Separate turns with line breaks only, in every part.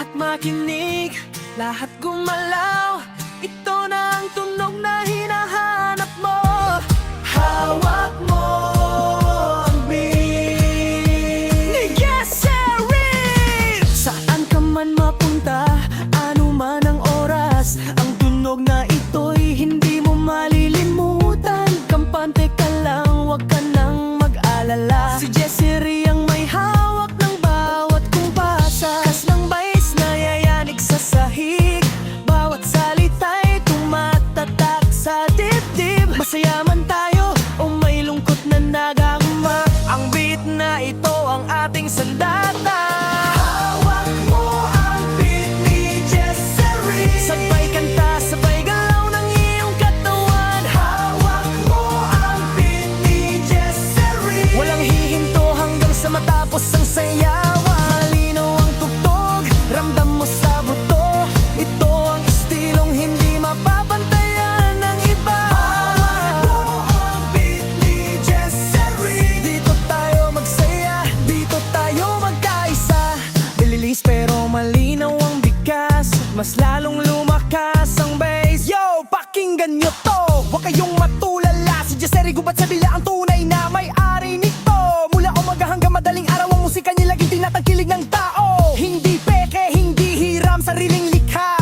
Lahat makinig, lahat gumalaw. Ito na ang tunog na hinahanap mo. Hawak mo ang beat ni Jessery. Saan ka man mapunta, ano man ang oras, ang tunog na ito'y hindi mo malilimutan. Kampante ka lang, wag ka nang mag-alala. Si Jessery ang may hawak ng bawat kumpasa. Kas ng bass na yayanig sa sahig, bawat salita'y tumatatak sa dibdib. Masaya man tayo o may lungkot na nagaguma, ang beat na ito ang ating sandata. Hawak mo ang beat ni Jessery. Sabay kanta, sabay galaw ng iyong katawan. Hawak mo ang beat ni Jessery. Walang hihinto hanggang sa matapos ang sayawan. Malinaw ang tugtog, ramdam mo sa buto. Ito ang estilong hindi mapapantayan ng iba. Hawak mo ang beat ni Jessery. Dito tayo magsaya, dito tayo magkaisa. Bililis pero malinaw ang bigkas, mas lalong lumakas ang bass. Yo, pakinggan nyo to, huwag kayong matulala. Si Jessery gubat sa bila ang tunay na may-ari nito. Mula umaga hanggang madaling araw, ang musika niya laging tinatangkilig ng tao. Hindi peke, hindi hiram, sariling likha.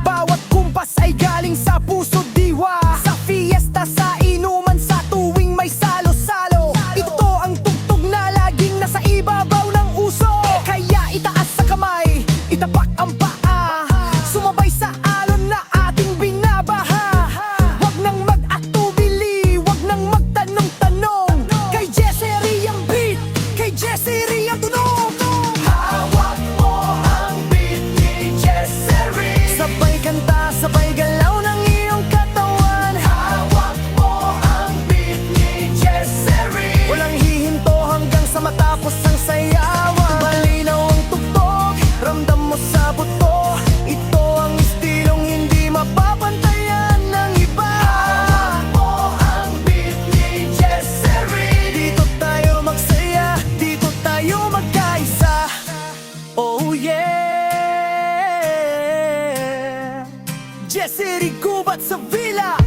Bawat kumpas ay galing sa puso diwa. Sa fiesta, sa inuman, sa tuwing may salo-salo, ito ang tugtog na laging nasa ibabaw ng uso. Kaya itaas sa kamay, itapak ang paa, sumabay sa alon na ating binabaha. Wag nang mag-atubili, wag nang magtanong-tanong. Kay Jessery ang beat, kay Jessery ang tunog. Hawak mo ang beat ni Jessery. Sabay kanta, sabay galaw ng iyong katawan. Hawak mo ang beat ni Jessery. Walang hihinto hanggang sa matapos ang sayawan. Malinaw ang tugtog, ramdam mo sa buto. Ito ang estilong hindi mapapantayan ng iba. Hawak mo ang beat ni Jessery. Dito tayo magsaya, dito tayo magkaisa. Oh yeah, Jessery gubat sa villa.